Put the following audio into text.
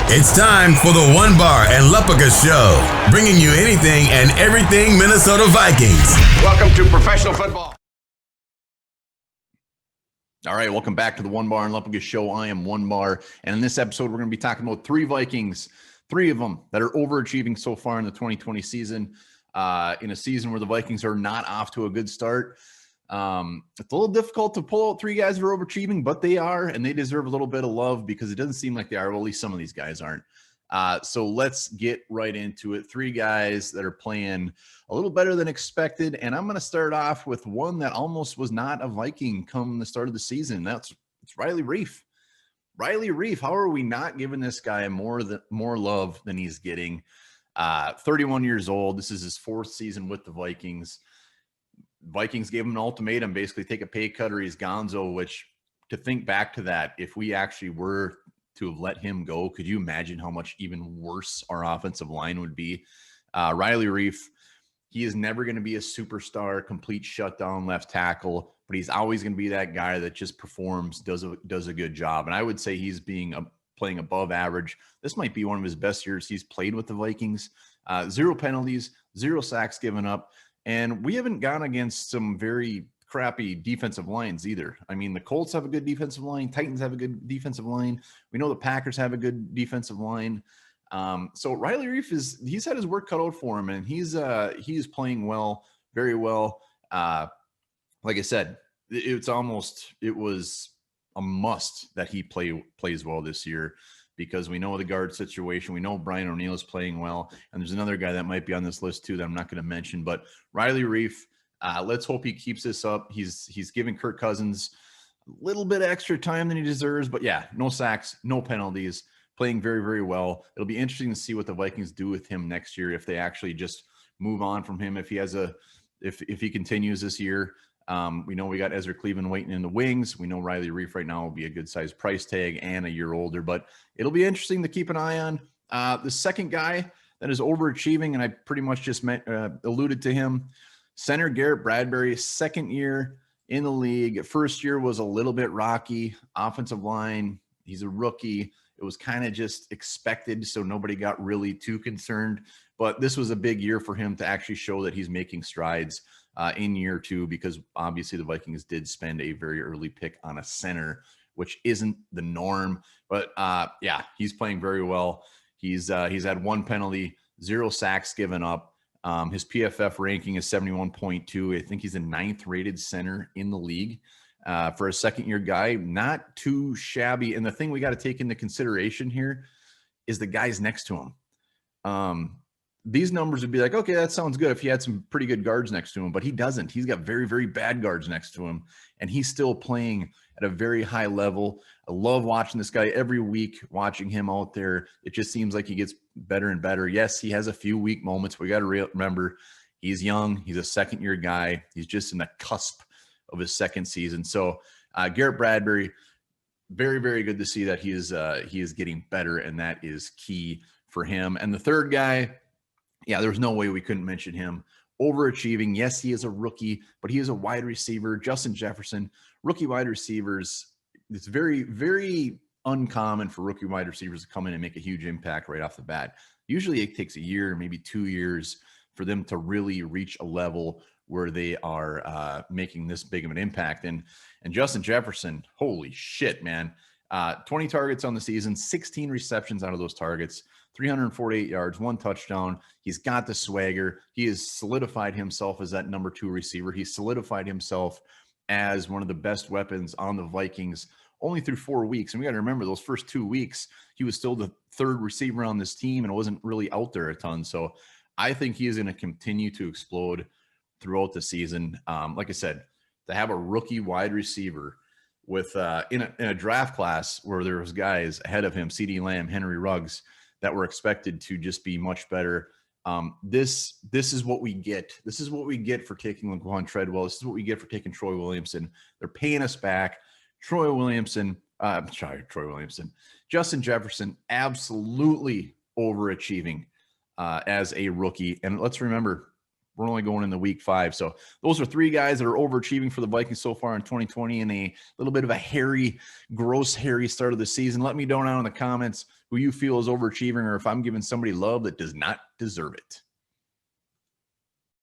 It's time for the One Bar and Lupica Show, bringing you anything and everything Minnesota Vikings. Welcome to professional football. All right, welcome back to the One Bar and Lupica Show. I am One Bar, and in this episode, we're going to be talking about three Vikings, three of them that are overachieving so far in the 2020 season, in a season where the Vikings are not off to a good start. It's a little difficult to pull out three guys who are overachieving, but they are, and they deserve a little bit of love because it doesn't seem like they are. Well, at least some of these guys aren't. So let's get right into it. Three guys that are playing a little better than expected, and I'm going to start off with one that almost was not a Viking come the start of the season. It's Riley Reiff. Riley Reiff, how are we not giving this guy more love than he's getting? 31 years old. This is his fourth season with the Vikings. Vikings gave him an ultimatum, basically take a pay cut or he's gonzo, which, to think back to that, if we actually were to have let him go, could you imagine how much even worse our offensive line would be? Riley Reiff, he is never going to be a superstar, complete shutdown left tackle, but he's always going to be that guy that just performs, does a good job. And I would say he's playing above average. This might be one of his best years he's played with the Vikings. 0 penalties, 0 sacks given up. And we haven't gone against some very crappy defensive lines either. I mean, the Colts have a good defensive line. Titans have a good defensive line. We know the Packers have a good defensive line. So Riley Reiff he's had his work cut out for him, and he's playing well, very well. Like I said, it was a must that he plays well this year, because we know the guard situation. We know Brian O'Neill is playing well. And there's another guy that might be on this list too that I'm not going to mention. But Riley Reiff, let's hope he keeps this up. He's giving Kirk Cousins a little bit extra time than he deserves. But yeah, no sacks, no penalties, playing very, very well. It'll be interesting to see what the Vikings do with him next year, if they actually just move on from him, if he continues this year. We know we got Ezra Cleveland waiting in the wings. We know Riley Reiff right now will be a good size price tag and a year older, but it'll be interesting to keep an eye on. The second guy that is overachieving, and I pretty much just alluded to him, center Garrett Bradbury, second year in the league. First year was a little bit rocky. Offensive line, he's a rookie. It was kind of just expected, so nobody got really too concerned. But this was a big year for him to actually show that he's making strides in year two, because obviously the Vikings did spend a very early pick on a center, which isn't the norm. But yeah, he's playing very well. He's had 1 penalty, 0 sacks given up. His PFF ranking is 71.2. I think he's a 9th rated center in the league. For a second-year guy, not too shabby. And the thing we got to take into consideration here is the guys next to him. These numbers would be like, okay, that sounds good if he had some pretty good guards next to him, but he doesn't. He's got very, very bad guards next to him, and he's still playing at a very high level. I love watching this guy every week, watching him out there. It just seems like he gets better and better. Yes, he has a few weak moments. We got to remember he's young. He's a second-year guy. He's just in the cusp of his second season. So Garrett Bradbury, very, very good to see that he is getting better, and that is key for him. And the third guy, yeah, there's no way we couldn't mention him. Overachieving. Yes, he is a rookie, but he is a wide receiver. Justin Jefferson, rookie wide receivers. It's very, very uncommon for rookie wide receivers to come in and make a huge impact right off the bat. Usually it takes a year, maybe 2 years for them to really reach a level where they are making this big of an impact. And Justin Jefferson, holy shit, man. 20 targets on the season, 16 receptions out of those targets, 348 yards, 1 touchdown. He's got the swagger. He has solidified himself as that number 2 receiver. He's solidified himself as one of the best weapons on the Vikings only through 4 weeks. And we got to remember, those first 2 weeks, he was still the 3rd receiver on this team and wasn't really out there a ton. So I think he is going to continue to explode throughout the season. Like I said, to have a rookie wide receiver with in a draft class where there was guys ahead of him, CeeDee Lamb, Henry Ruggs, that were expected to just be much better. This is what we get. This is what we get for taking Laquan Treadwell. This is what we get for taking Troy Williamson. They're paying us back. Troy Williamson. Justin Jefferson, absolutely overachieving as a rookie. And let's remember, we're only going into week 5. So those are 3 guys that are overachieving for the Vikings so far in 2020 in a little bit of a gross, hairy start of the season. Let me know down in the comments who you feel is overachieving or if I'm giving somebody love that does not deserve it.